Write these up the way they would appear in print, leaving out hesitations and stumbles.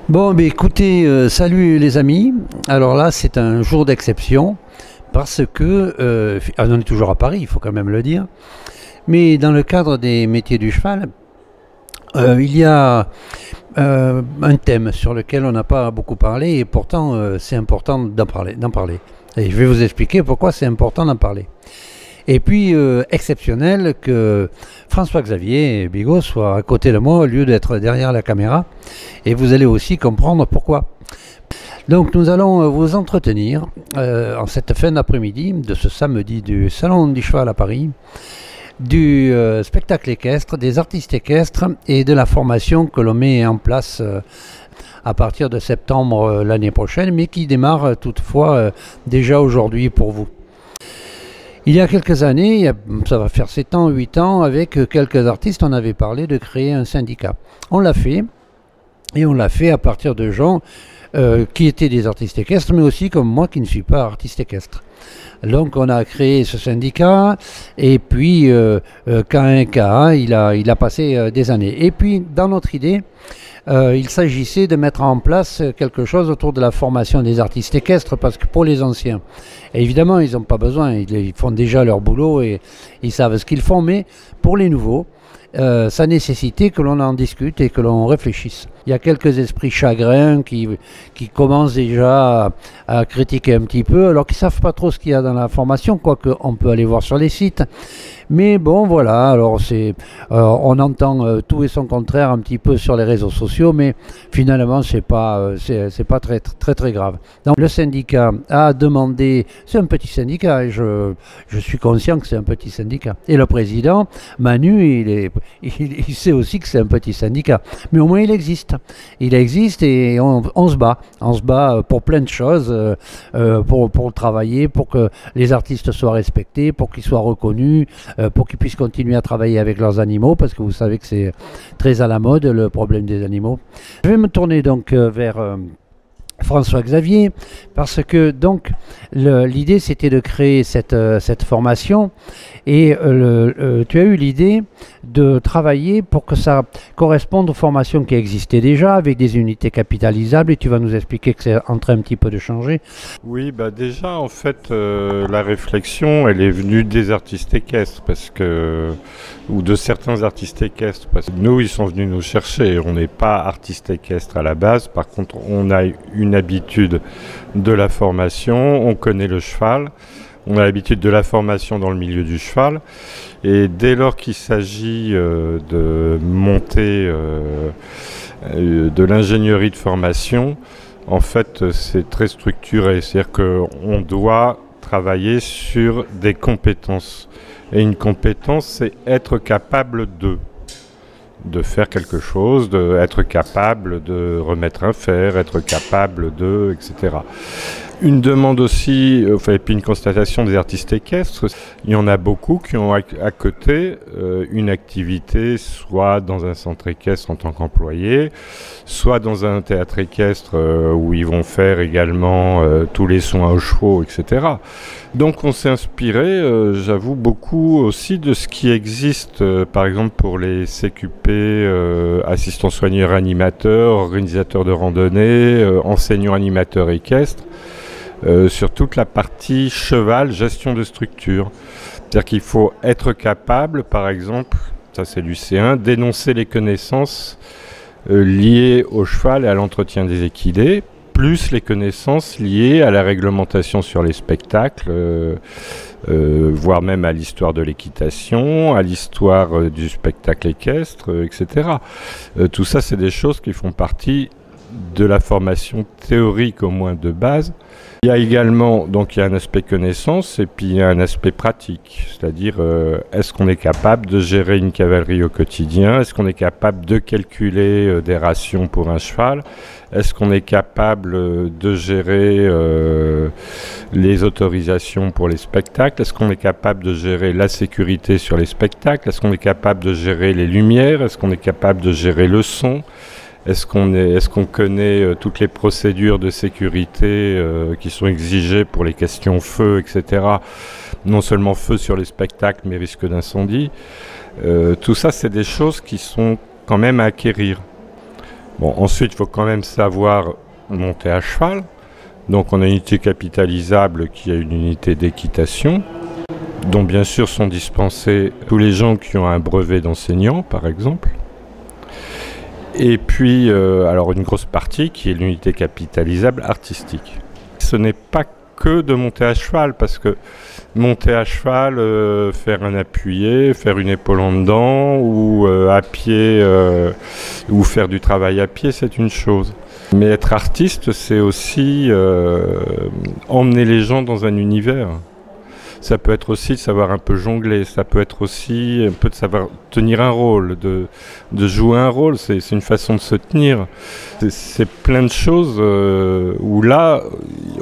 Bon, mais écoutez, salut les amis. Alors là, c'est un jour d'exception parce que on est toujours à Paris, il faut quand même le dire. Mais dans le cadre des métiers du cheval, il y a un thème sur lequel on n'a pas beaucoup parlé et pourtant c'est important d'en parler. Et je vais vous expliquer pourquoi c'est important d'en parler. Et puis, exceptionnel que François-Xavier Bigot soit à côté de moi au lieu d'être derrière la caméra. Et vous allez aussi comprendre pourquoi. Donc, nous allons vous entretenir en cette fin d'après-midi de ce samedi du Salon du Cheval à Paris, du spectacle équestre, des artistes équestres et de la formation que l'on met en place à partir de septembre l'année prochaine, mais qui démarre toutefois déjà aujourd'hui pour vous. Il y a quelques années, ça va faire 7 ans, 8 ans, avec quelques artistes, on avait parlé de créer un syndicat. On l'a fait, et on l'a fait à partir de gens qui étaient des artistes équestres, mais aussi comme moi qui ne suis pas artiste équestre. Donc on a créé ce syndicat, et puis K1K, il a passé des années. Et puis dans notre idée, il s'agissait de mettre en place quelque chose autour de la formation des artistes équestres, parce que pour les anciens, évidemment, ils n'ont pas besoin, ils font déjà leur boulot et ils savent ce qu'ils font, mais pour les nouveaux, ça nécessitait que l'on en discute et que l'on réfléchisse. Il y a quelques esprits chagrins qui commencent déjà à critiquer un petit peu, alors qu'ils ne savent pas trop ce qu'il y a dans la formation, quoique on peut aller voir sur les sites. Mais bon, voilà, alors on entend tout et son contraire un petit peu sur les réseaux sociaux, mais finalement, c'est pas très grave. Donc, le syndicat a demandé, c'est un petit syndicat, et je suis conscient que c'est un petit syndicat. Et le président, Manu, il sait aussi que c'est un petit syndicat. Mais au moins, il existe. Il existe et on se bat. On se bat pour plein de choses, pour travailler, pour que les artistes soient respectés, pour qu'ils soient reconnus, pour qu'ils puissent continuer à travailler avec leurs animaux, parce que vous savez que c'est très à la mode, le problème des animaux. Je vais me tourner donc vers François-Xavier, parce que donc l'idée c'était de créer cette formation, et tu as eu l'idée de travailler pour que ça corresponde aux formations qui existaient déjà, avec des unités capitalisables, et tu vas nous expliquer que c'est en train un petit peu de changer. Oui, bah déjà en fait la réflexion elle est venue des artistes équestres, ou de certains artistes équestres, parce que nous ils sont venus nous chercher, on n'est pas artistes équestres à la base, par contre on a une habitude de la formation, on connaît le cheval, on a l'habitude de la formation dans le milieu du cheval, et dès lors qu'il s'agit de monter de l'ingénierie de formation, en fait c'est très structuré, c'est-à-dire qu'on doit travailler sur des compétences, et une compétence c'est être capable de faire quelque chose, d'être capable de remettre un fer, être capable etc. Une demande aussi, et puis une constatation des artistes équestres, il y en a beaucoup qui ont à côté une activité, soit dans un centre équestre en tant qu'employé, soit dans un théâtre équestre où ils vont faire également tous les soins aux chevaux, etc. Donc on s'est inspiré, j'avoue, beaucoup aussi de ce qui existe, par exemple pour les CQP, assistants soigneurs animateurs, organisateurs de randonnée, enseignants animateurs équestres, sur toute la partie cheval, gestion de structure. C'est-à-dire qu'il faut être capable, par exemple, ça c'est du C1, d'énoncer les connaissances liées au cheval et à l'entretien des équidés, plus les connaissances liées à la réglementation sur les spectacles, voire même à l'histoire de l'équitation, à l'histoire du spectacle équestre, etc. Tout ça, c'est des choses qui font partie de la formation théorique, au moins de base. Il y a également, donc il y a un aspect connaissance et puis il y a un aspect pratique, c'est-à-dire est-ce qu'on est capable de gérer une cavalerie au quotidien, est-ce qu'on est capable de calculer des rations pour un cheval, est-ce qu'on est capable de gérer les autorisations pour les spectacles, est-ce qu'on est capable de gérer la sécurité sur les spectacles, est-ce qu'on est capable de gérer les lumières, est-ce qu'on est capable de gérer le son. Est-ce qu'on connaît toutes les procédures de sécurité qui sont exigées pour les questions feu, etc. Non seulement feu sur les spectacles, mais risque d'incendie. Tout ça, c'est des choses qui sont quand même à acquérir. Bon, ensuite, il faut quand même savoir monter à cheval. Donc on a une unité capitalisable qui a une unité d'équitation, dont bien sûr sont dispensés tous les gens qui ont un brevet d'enseignant, par exemple. Et puis, alors une grosse partie qui est l'unité capitalisable artistique. Ce n'est pas que de monter à cheval, parce que monter à cheval, faire un appuyé, faire une épaule en dedans, ou à pied, ou faire du travail à pied, c'est une chose. Mais être artiste, c'est aussi emmener les gens dans un univers. Ça peut être aussi de savoir un peu jongler, ça peut être aussi un peu de savoir tenir un rôle, de jouer un rôle, c'est une façon de se tenir. C'est plein de choses où là,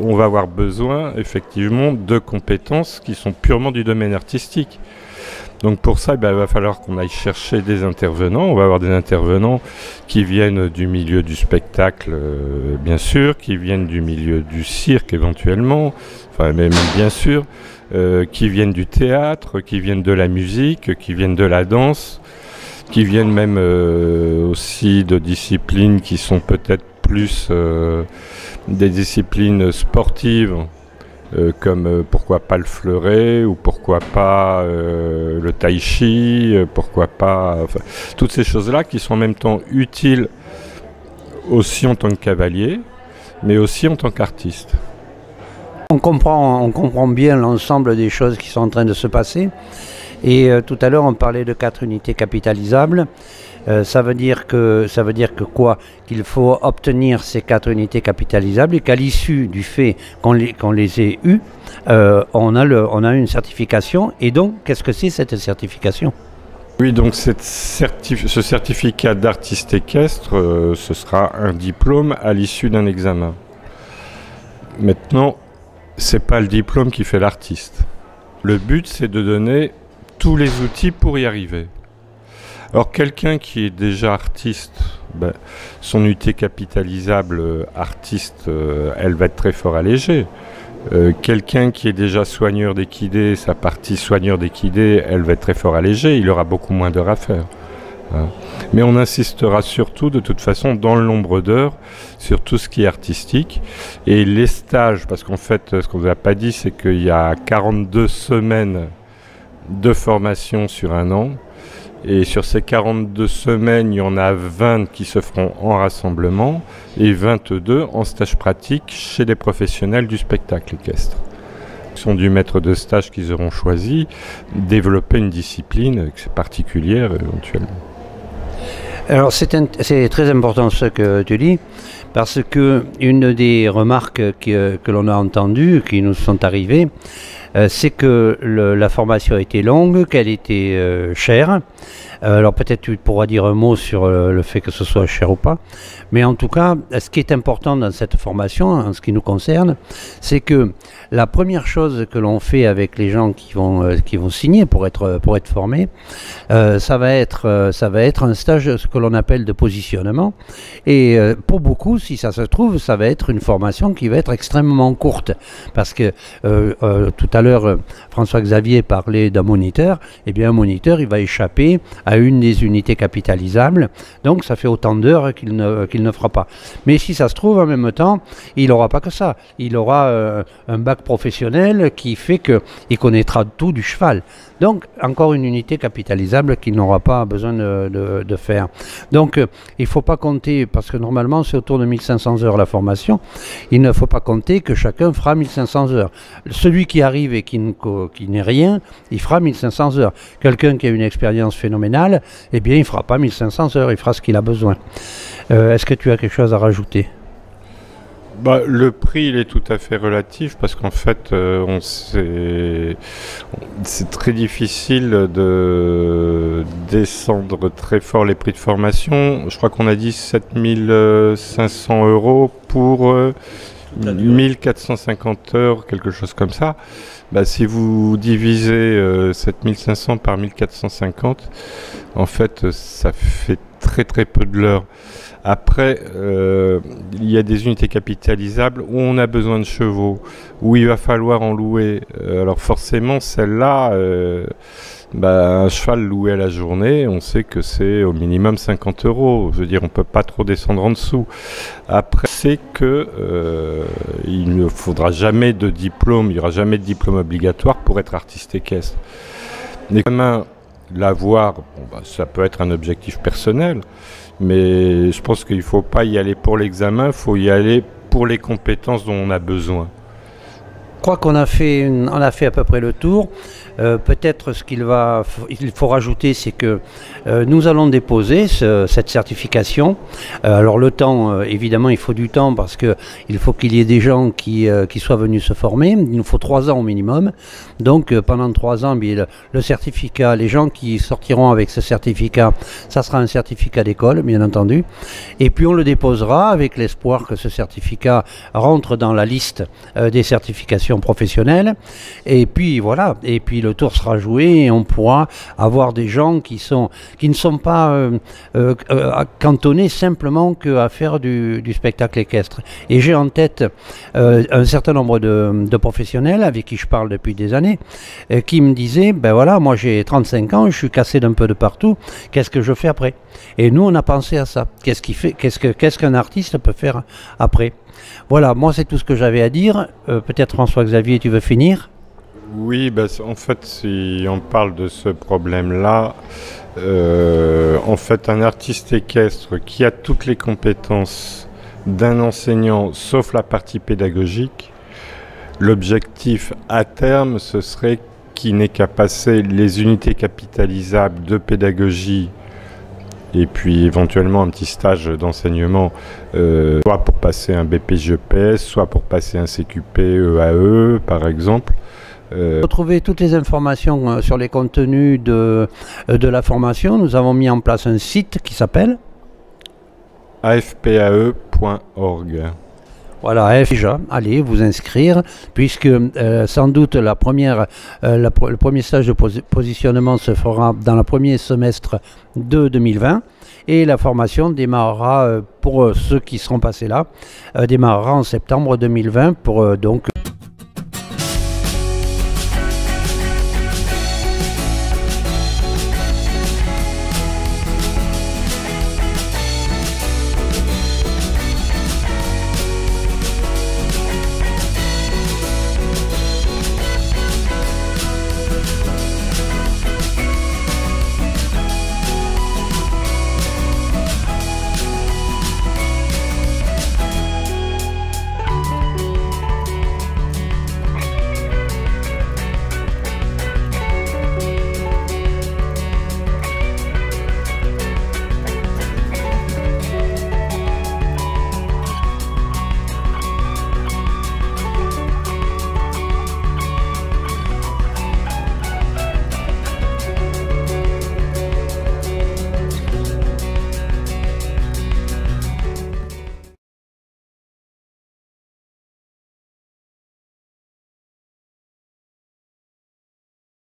on va avoir besoin effectivement de compétences qui sont purement du domaine artistique. Donc pour ça, il va falloir qu'on aille chercher des intervenants. On va avoir des intervenants qui viennent du milieu du spectacle, bien sûr, qui viennent du milieu du cirque éventuellement, enfin même bien sûr, qui viennent du théâtre, qui viennent de la musique, qui viennent de la danse, qui viennent même aussi de disciplines qui sont peut-être plus des disciplines sportives. Comme pourquoi pas le fleuret, ou pourquoi pas le tai chi, pourquoi pas... Enfin, toutes ces choses-là qui sont en même temps utiles aussi en tant que cavalier, mais aussi en tant qu'artiste. On comprend bien l'ensemble des choses qui sont en train de se passer. Et tout à l'heure, on parlait de 4 unités capitalisables. Ça veut dire que quoi? Qu'il faut obtenir ces 4 unités capitalisables et qu'à l'issue du fait qu'on les ait eues, on a une certification. Et donc, qu'est-ce que c'est cette certification? Oui, donc ce certificat d'artiste équestre, ce sera un diplôme à l'issue d'un examen. Maintenant, c'est pas le diplôme qui fait l'artiste. Le but, c'est de donner tous les outils pour y arriver. Alors quelqu'un qui est déjà artiste, son unité capitalisable artiste, elle va être très fort allégée. Quelqu'un qui est déjà soigneur d'équidés, sa partie soigneur d'équidés, elle va être très fort allégée, il aura beaucoup moins d'heures à faire. Hein. Mais on insistera surtout, de toute façon, dans le nombre d'heures, sur tout ce qui est artistique. Et les stages, parce qu'en fait, ce qu'on ne vous a pas dit, c'est qu'il y a 42 semaines de formation sur un an. Et sur ces 42 semaines, il y en a 20 qui se feront en rassemblement et 22 en stage pratique chez des professionnels du spectacle équestre. Ils sont du maître de stage qu'ils auront choisi, développer une discipline particulière éventuellement. Alors c'est très important ce que tu dis, parce que une des remarques que l'on a entendues, qui nous sont arrivées, c'est que la formation a été longue, qu'elle était chère. Alors peut-être tu pourras dire un mot sur le fait que ce soit cher ou pas. Mais en tout cas, ce qui est important dans cette formation, en ce qui nous concerne, c'est que la première chose que l'on fait avec les gens qui vont signer pour être formés, ça va être un stage, ce que l'on appelle de positionnement. Et pour beaucoup, si ça se trouve, ça va être une formation qui va être extrêmement courte. Parce que tout à l'heure, François-Xavier parlait d'un moniteur. Eh bien, un moniteur, il va échapper à une des unités capitalisables. Donc, ça fait autant d'heures qu'il ne fera pas. Mais si ça se trouve, en même temps, il n'aura pas que ça. Il aura un bac professionnel qui fait qu'il connaîtra tout du cheval. Donc, encore une unité capitalisable qu'il n'aura pas besoin de faire. Donc, il ne faut pas compter, parce que normalement, c'est autour de 1500 heures la formation, il ne faut pas compter que chacun fera 1500 heures. Celui qui arrive et qui n'est rien, il fera 1500 heures. Quelqu'un qui a une expérience phénoménale, eh bien, il ne fera pas 1500 heures, il fera ce qu'il a besoin. Est-ce que tu as quelque chose à rajouter ? Le prix, il est tout à fait relatif parce qu'en fait, c'est très difficile de descendre très fort les prix de formation. Je crois qu'on a dit 7500 € pour 1450 heures, quelque chose comme ça. Si vous divisez 7500 par 1450, en fait, ça fait très très peu de l'heure. Après, il y a des unités capitalisables où on a besoin de chevaux, où il va falloir en louer. Alors forcément, celle-là, un cheval loué à la journée, on sait que c'est au minimum 50 €. Je veux dire, on ne peut pas trop descendre en dessous. Après, c'est que il ne faudra jamais de diplôme, il n'y aura jamais de diplôme obligatoire pour être artiste équestre. L'examen, l'avoir, ça peut être un objectif personnel, mais je pense qu'il ne faut pas y aller pour l'examen, il faut y aller pour les compétences dont on a besoin. Je crois qu'on a fait, on a fait à peu près le tour. Peut-être ce qu'il faut rajouter, c'est que nous allons déposer cette certification. Alors le temps, évidemment, il faut du temps parce qu'il faut qu'il y ait des gens qui soient venus se former. Il nous faut 3 ans au minimum. Donc pendant 3 ans, le certificat, les gens qui sortiront avec ce certificat, ça sera un certificat d'école, bien entendu. Et puis on le déposera avec l'espoir que ce certificat rentre dans la liste des certifications professionnelles. Et puis voilà. Et puis le tour sera joué et on pourra avoir des gens qui ne sont pas cantonnés simplement qu'à faire du spectacle équestre. Et j'ai en tête un certain nombre de professionnels avec qui je parle depuis des années qui me disaient, ben voilà, moi j'ai 35 ans, je suis cassé d'un peu de partout, qu'est-ce que je fais après? Et nous on a pensé à ça. Qu'est-ce qu'un artiste peut faire après? Voilà, moi c'est tout ce que j'avais à dire. Peut-être François-Xavier, tu veux finir? Oui, en fait, si on parle de ce problème-là, en fait, un artiste équestre qui a toutes les compétences d'un enseignant, sauf la partie pédagogique, l'objectif à terme, ce serait qu'il n'ait qu'à passer les unités capitalisables de pédagogie et puis éventuellement un petit stage d'enseignement, soit pour passer un BPJEPS, soit pour passer un CQP EAE, par exemple. Retrouver toutes les informations sur les contenus de la formation. Nous avons mis en place un site qui s'appelle afpae.org. Voilà, déjà, allez vous inscrire, puisque sans doute le premier stage de positionnement se fera dans le premier semestre de 2020 et la formation démarrera, pour ceux qui seront passés là, démarrera en septembre 2020 pour donc...